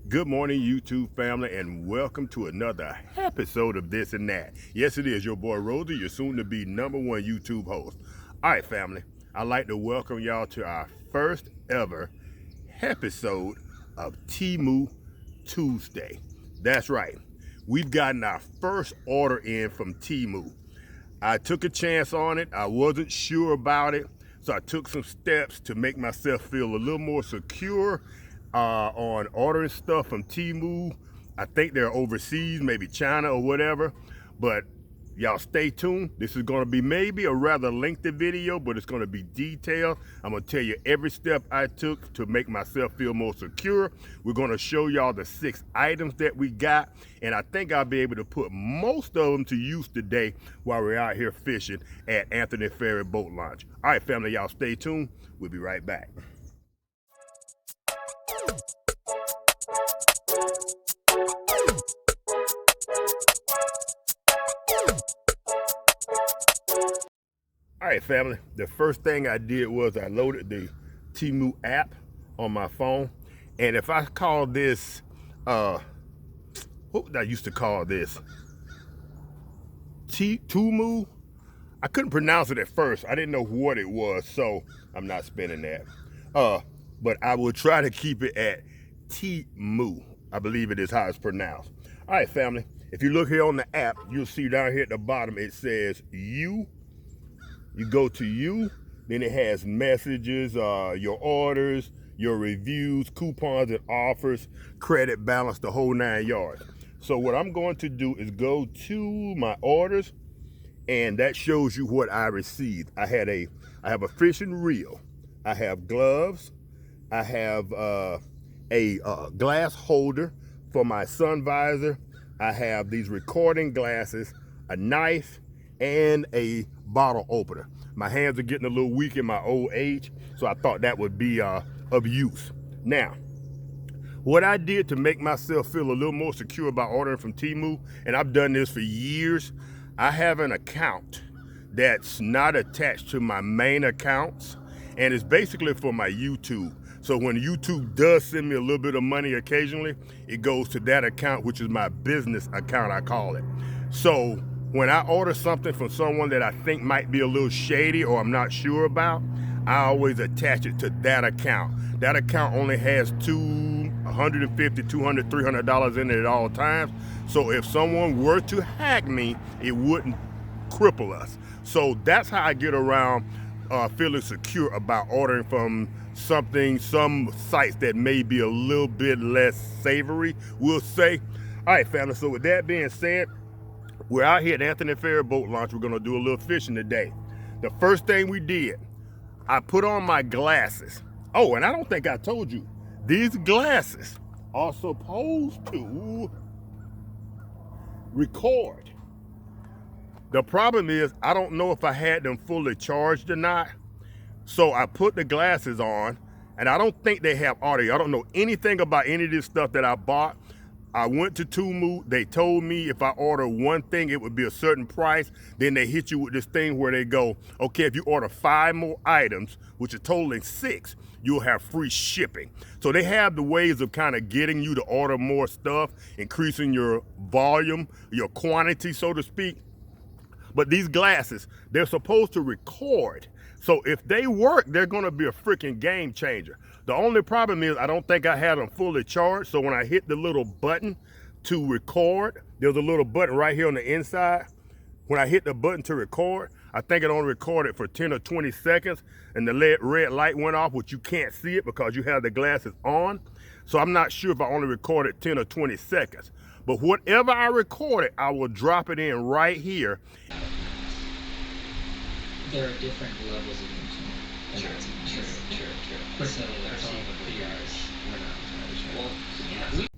Good morning, YouTube family, and welcome to another episode of This and That. Yes, it is your boy Rosie, your soon-to-be #1 YouTube host. All right, family, I'd like to welcome y'all to our first ever episode of Temu Tuesday. That's right, we've gotten our first order in from Temu. I took a chance on it. I wasn't sure about it, so I took some steps to make myself feel a little more secure on ordering stuff from Temu. I think they're overseas, maybe China or whatever, but y'all stay tuned. This is going to be maybe a rather lengthy video, but it's going to be detailed. I'm going to tell you every step I took to make myself feel more secure. We're going to show y'all the 6 items that we got, and I think I'll be able to put most of them to use today while we're out here fishing at Anthony Ferry Boat Launch. All right, family, y'all stay tuned. We'll be right back. All right, family, the first thing I did was I loaded the Temu app on my phone. And if I call this, what would I used to call this? Temu? I couldn't pronounce it at first. I didn't know what it was, so I'm not spelling that. But I will try to keep it at Temu. I believe it is how it's pronounced. All right, family, if you look here on the app, you'll see down here at the bottom, it says you. You go to you, then it has messages, your orders, your reviews, coupons and offers, credit balance, the whole 9 yards. So what I'm going to do is go to my orders, and that shows you what I received. I have a fishing reel, I have gloves, I have a glass holder for my sun visor, I have these recording glasses, a knife, and a bottle opener. My hands are getting a little weak in my old age, so I thought that would be of use. Now, what I did to make myself feel a little more secure about ordering from Temu, and I've done this for years, I have an account that's not attached to my main accounts, and it's basically for my YouTube. So when YouTube does send me a little bit of money occasionally, it goes to that account, which is my business account, I call it. So when I order something from someone that I think might be a little shady or I'm not sure about, I always attach it to that account. That account only has $150, $200, $300 in it at all times. So if someone were to hack me, it wouldn't cripple us. So that's how I get around feeling secure about ordering from some sites that may be a little bit less savory, we'll say. All right, family, so with that being said, we're out here at Anthony Ferry Boat Launch. We're gonna do a little fishing today. The first thing we did, I put on my glasses. Oh, and I don't think I told you, these glasses are supposed to record. The problem is, I don't know if I had them fully charged or not. So I put the glasses on, and I don't think they have audio. I don't know anything about any of this stuff that I bought. I went to Temu, they told me if I order one thing, it would be a certain price. Then they hit you with this thing where they go, okay, if you order 5 more items, which are totaling 6, you'll have free shipping. So they have the ways of kind of getting you to order more stuff, increasing your volume, your quantity, so to speak. But these glasses, they're supposed to record. So if they work, they're gonna be a freaking game changer. The only problem is I don't think I had them fully charged. So when I hit the little button to record, there's a little button right here on the inside. When I hit the button to record, I think it only recorded for 10 or 20 seconds and the red light went off, which you can't see it because you have the glasses on. So I'm not sure if I only recorded 10 or 20 seconds. But whatever I recorded, I will drop it in right here. There are different levels of intimate. True. So that's all the videos.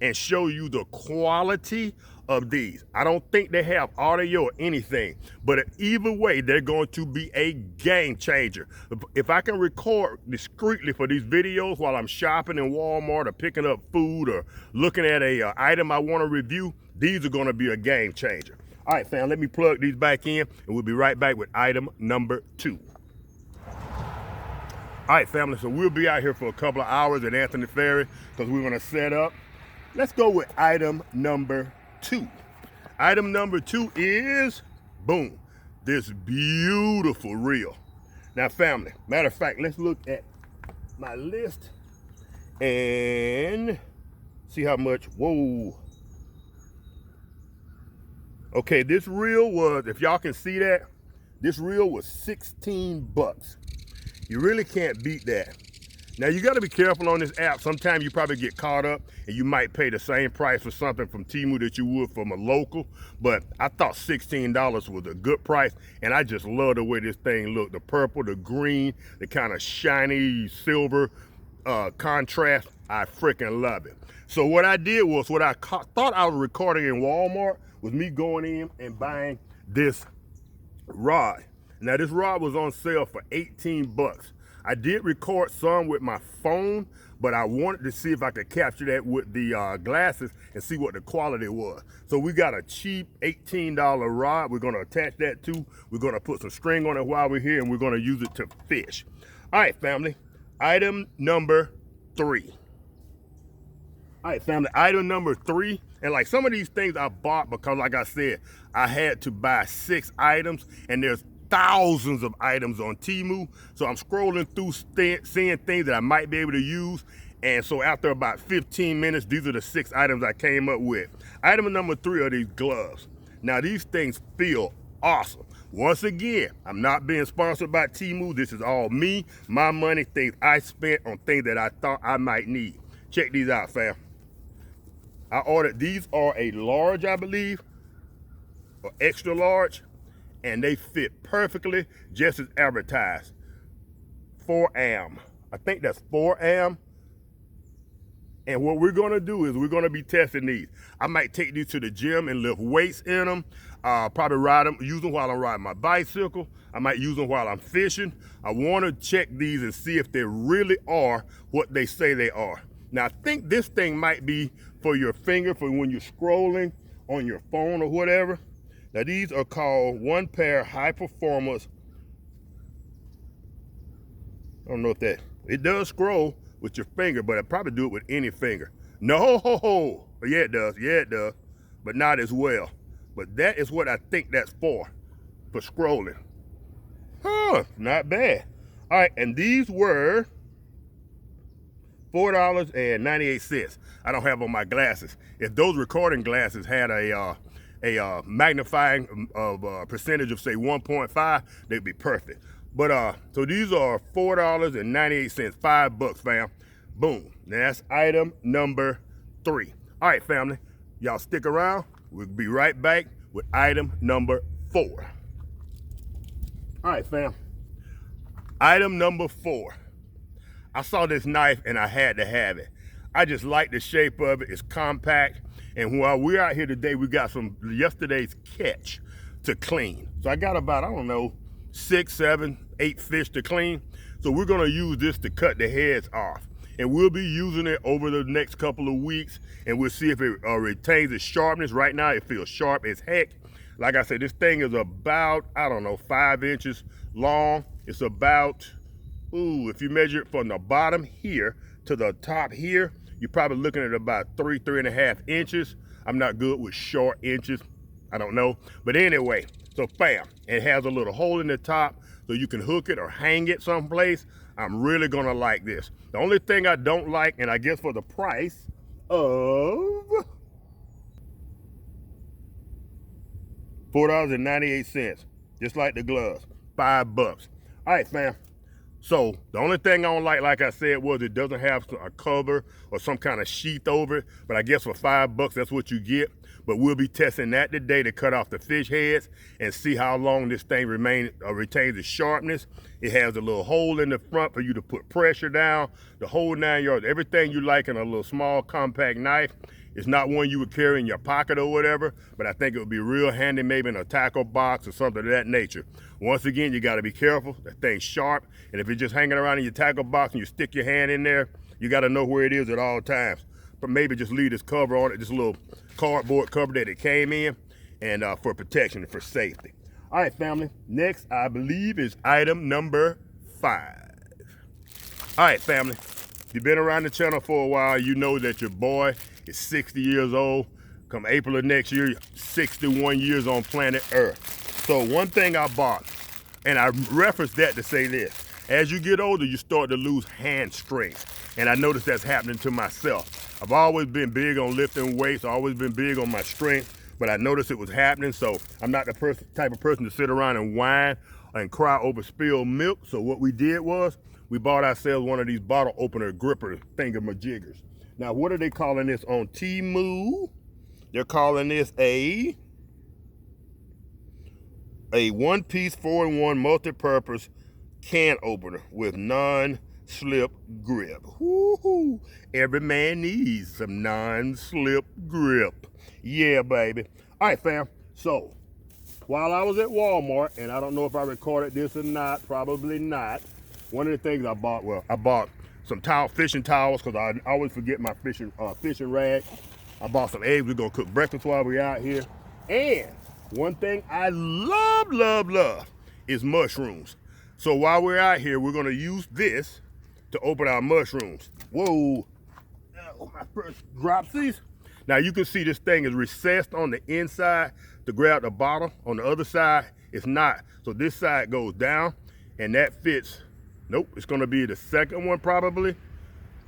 And show you the quality of these. I don't think they have audio or anything, but either way, they're going to be a game changer. If I can record discreetly for these videos while I'm shopping in Walmart or picking up food or looking at a item I want to review, these are going to be a game changer. All right, fam, let me plug these back in and we'll be right back with item number 2. All right, family, so we'll be out here for a couple of hours at Anthony Ferry because we're going to set up Let's go with item number 2. Item number 2 is, boom, this beautiful reel. Now, family, matter of fact, let's look at my list and see how much. Whoa. Okay, this reel was, if y'all can see that, this reel was 16 bucks. You really can't beat that. Now, you got to be careful on this app. Sometimes you probably get caught up and you might pay the same price for something from Temu that you would from a local. But I thought $16 was a good price, and I just love the way this thing looked. The purple, the green, the kind of shiny silver contrast. I freaking love it. So what I did was, what I thought I was recording in Walmart was me going in and buying this rod. Now, this rod was on sale for 18 bucks. I did record some with my phone, but I wanted to see if I could capture that with the glasses and see what the quality was. So we got a cheap $18 rod. We're gonna attach that to. We're gonna put some string on it while we're here, and we're gonna use it to fish. All right, family, item number 3. All right, family, item number 3, and like some of these things I bought because, like I said, I had to buy 6 items, and there's thousands of items on Temu. So I'm scrolling through seeing things that I might be able to use. And so after about 15 minutes, these are the 6 items I came up with. Item number 3 are these gloves. Now, these things feel awesome. Once again, I'm not being sponsored by Temu. This is all me, my money, things I spent on things that I thought I might need. Check these out, fam. I ordered, these are a large, I believe, or extra large, and they fit perfectly, just as advertised. 4 I think that's 4 And what we're gonna do is we're gonna be testing these. I might take these to the gym and lift weights in them. Probably ride them, use them while I'm riding my bicycle. I might use them while I'm fishing. I wanna check these and see if they really are what they say they are. Now, I think this thing might be for your finger, for when you're scrolling on your phone or whatever. Now, these are called one pair high performance. I don't know if that, it does scroll with your finger, but I probably do it with any finger. No, yeah it does, but not as well. But that is what I think that's for scrolling. Huh, not bad. All right, and these were $4.98. I don't have on my glasses. If those recording glasses had a magnifying of percentage of say 1.5, they'd be perfect. But so these are $4.98, $5, fam. Boom. Now that's item number 3. All right, family, y'all stick around. We'll be right back with item number 4. All right, fam. Item number 4. I saw this knife and I had to have it. I just like the shape of it. It's compact. And while we're out here today, we got some yesterday's catch to clean. So I got about, I don't know, 6, 7, 8 fish to clean. So we're gonna use this to cut the heads off. And we'll be using it over the next couple of weeks, and we'll see if it retains its sharpness. Right now, it feels sharp as heck. Like I said, this thing is about, I don't know, 5 inches long. It's about, if you measure it from the bottom here to the top here, you're probably looking at about 3.5 inches. I'm not good with short inches. I don't know. But anyway, so bam, it has a little hole in the top so you can hook it or hang it someplace. I'm really gonna like this. The only thing I don't like, and I guess for the price of $4.98, just like the gloves, $5. All right, fam. So the only thing I don't like I said, was it doesn't have a cover or some kind of sheath over it. But I guess for $5, that's what you get. But we'll be testing that today to cut off the fish heads and see how long this thing retains its sharpness. It has a little hole in the front for you to put pressure down, the whole 9 yards, everything you like in a little small compact knife. It's not one you would carry in your pocket or whatever, but I think it would be real handy maybe in a tackle box or something of that nature. Once again, you gotta be careful. That thing's sharp, and if it's just hanging around in your tackle box and you stick your hand in there, you gotta know where it is at all times. But maybe just leave this cover on it, this little cardboard cover that it came in, and for protection and for safety. All right, family, next I believe is item number 5. All right, family, If you've been around the channel for a while, you know that your boy is 60 years old. Come April of next year, 61 years on planet Earth. So one thing I bought, and I reference that to say this, as you get older, you start to lose hand strength. And I noticed that's happening to myself. I've always been big on lifting weights, always been big on my strength, but I noticed it was happening, so I'm not the type of person to sit around and whine and cry over spilled milk. So what we did was, we bought ourselves one of these bottle opener gripper thingamajiggers. Now, what are they calling this on Temu? They're calling this a one-piece 4-in-1 multi-purpose can opener with non-slip grip. Woo-hoo. Every man needs some non-slip grip. Yeah, baby. All right, fam. So, while I was at Walmart, and I don't know if I recorded this or not, probably not, one of the things I bought, I bought some fishing towels, because I always forget my fishing rag. I bought some eggs. We're going to cook breakfast while we're out here. And one thing I love is mushrooms. So while we're out here, we're going to use this to open our mushrooms. Whoa. My first dropsies. Now you can see this thing is recessed on the inside to grab the bottle. On the other side, it's not. So this side goes down, and that fits. Nope, it's going to be the second one probably.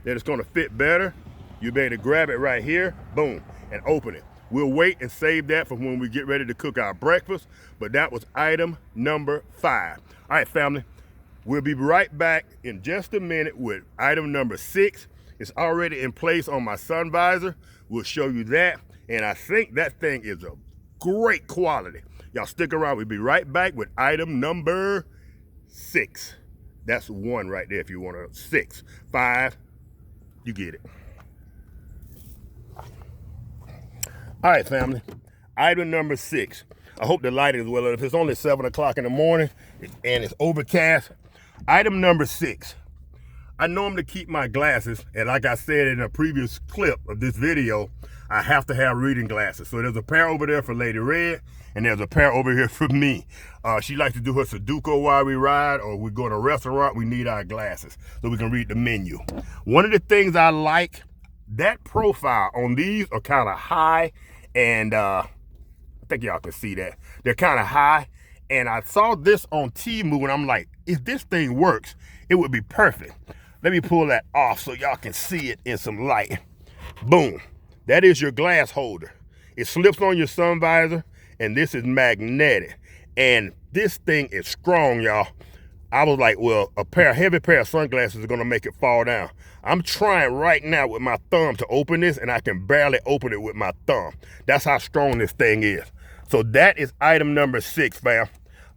That it's going to fit better. You'll be able to grab it right here, boom, and open it. We'll wait and save that for when we get ready to cook our breakfast, but that was item number 5. All right, family, we'll be right back in just a minute with item number 6. It's already in place on my sun visor. We'll show you that, and I think that thing is a great quality. Y'all stick around. We'll be right back with item number 6. That's 1 right there if you want to. 6, 5, you get it. All right, family, item number 6. I hope the lighting is well enough. It's only 7 o'clock in the morning and it's overcast. Item number 6. I normally keep my glasses, and like I said in a previous clip of this video, I have to have reading glasses. So there's a pair over there for Lady Red, and there's a pair over here for me. She likes to do her Sudoku while we ride, or we go to a restaurant, we need our glasses so we can read the menu. One of the things I like, that profile on these are kind of high, and I think y'all can see that. They're kind of high, and I saw this on Temu, and I'm like, if this thing works, it would be perfect. Let me pull that off so y'all can see it in some light. Boom. That is your glass holder. It slips on your sun visor, and this is magnetic. And this thing is strong, y'all. I was like, well, heavy pair of sunglasses are gonna make it fall down. I'm trying right now with my thumb to open this, and I can barely open it with my thumb. That's how strong this thing is. So that is item number 6, fam.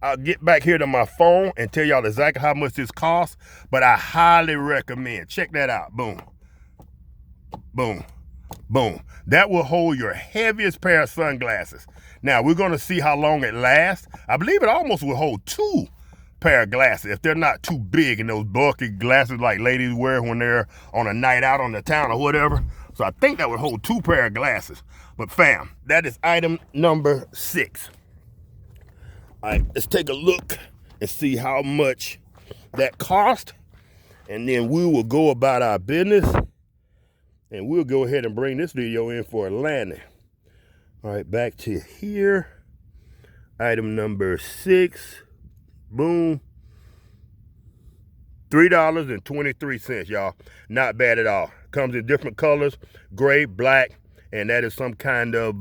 I'll get back here to my phone and tell y'all exactly how much this costs, but I highly recommend. Check that out. Boom. Boom. Boom. That will hold your heaviest pair of sunglasses. Now, we're going to see how long it lasts. I believe it almost will hold 2 pair of glasses if they're not too big and those bulky glasses like ladies wear when they're on a night out on the town or whatever. So I think that would hold 2 pair of glasses. But fam, that is item number 6. All right, let's take a look and see how much that cost, and then we will go about our business, and we'll go ahead and bring this video in for a landing. All right, back to here. Item number 6. Boom. $3.23, y'all. Not bad at all. Comes in different colors, gray, black, and that is some kind of,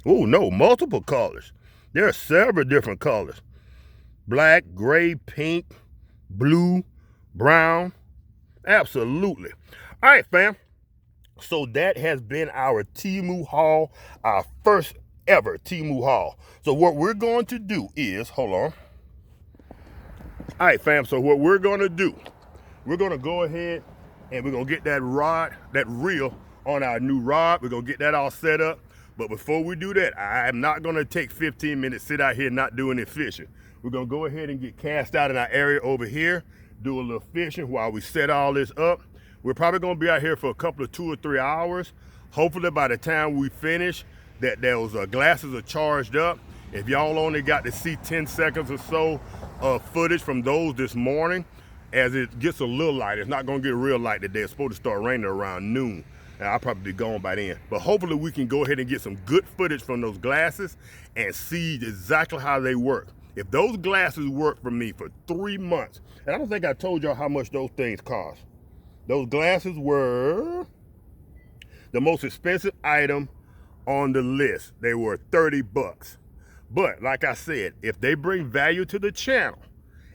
multiple colors. There are several different colors. Black, gray, pink, blue, brown. Absolutely. All right, fam. So that has been our Temu haul, our first ever Temu haul. So what we're going to do is, hold on. All right, fam. So what we're going to do, we're going to go ahead and we're going to get that reel on our new rod. We're going to get that all set up. But before we do that, I'm not gonna take 15 minutes, sit out here not doing any fishing. We're gonna go ahead and get cast out in our area over here, do a little fishing while we set all this up. We're probably gonna be out here for a couple of 2 or 3 hours. Hopefully by the time we finish, that those glasses are charged up. If y'all only got to see 10 seconds or so of footage from those this morning, as it gets a little light. It's not gonna get real light today. It's supposed to start raining around noon, and I'll probably be gone by then. But hopefully we can go ahead and get some good footage from those glasses and see exactly how they work. If those glasses work for me for 3 months, and I don't think I told y'all how much those things cost. Those glasses were the most expensive item on the list. They were 30 bucks. But like I said, if they bring value to the channel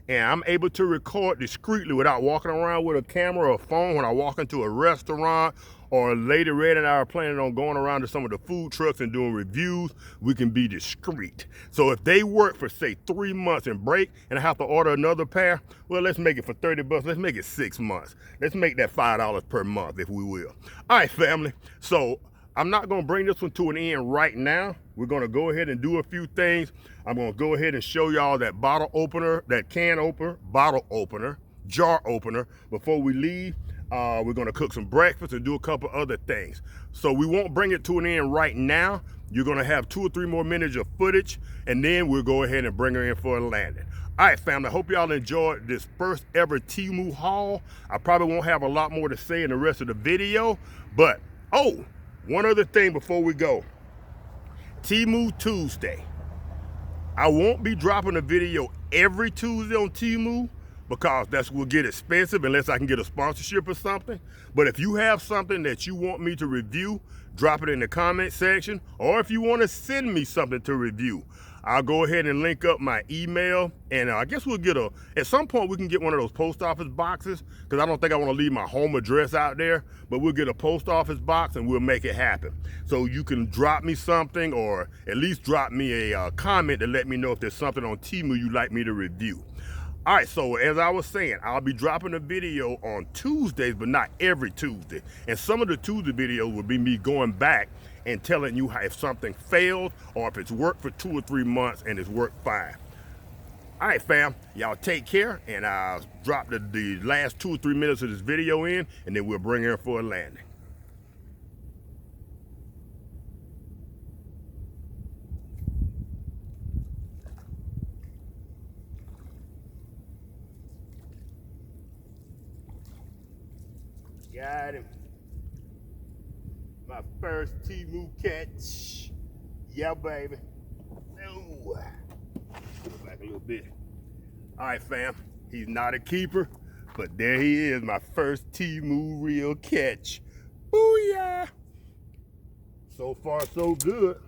and I'm able to record discreetly without walking around with a camera or a phone when I walk into a restaurant, or Lady Red and I are planning on going around to some of the food trucks and doing reviews, we can be discreet. So if they work for say 3 months and break and I have to order another pair, well, let's make it for 30 bucks. Let's make it 6 months. Let's make that $5 per month, if we will. All right, family. So I'm not gonna bring this one to an end right now. We're gonna go ahead and do a few things. I'm gonna go ahead and show y'all that bottle opener, that can opener, bottle opener, jar opener before we leave. We're gonna cook some breakfast and do a couple other things. So we won't bring it to an end right now. You're gonna have 2 or 3 more minutes of footage, and then we'll go ahead and bring her in for a landing. All right, family, I hope y'all enjoyed this first ever Temu haul. I probably won't have a lot more to say in the rest of the video, but, oh, one other thing before we go. Temu Tuesday. I won't be dropping a video every Tuesday on Temu because that will get expensive unless I can get a sponsorship or something. But if you have something that you want me to review, drop it in the comment section. Or if you want to send me something to review, I'll go ahead and link up my email, and I guess we'll get at some point we can get one of those post office boxes, because I don't think I want to leave my home address out there, but we'll get a post office box and we'll make it happen. So you can drop me something, or at least drop me a comment to let me know if there's something on Temu you'd like me to review. All right, so as I was saying, I'll be dropping a video on Tuesdays, but not every Tuesday. And some of the Tuesday videos will be me going back and telling you how, if something failed or if it's worked for 2 or 3 months and it's worked fine. All right, fam, y'all take care, and I'll drop the last 2 or 3 minutes of this video in, and then we'll bring her for a landing. Got him. My first Temu catch. Yeah, baby. Ooh. Go back a little bit. All right, fam. He's not a keeper, but there he is, my first Temu reel catch. Booyah! So far, so good.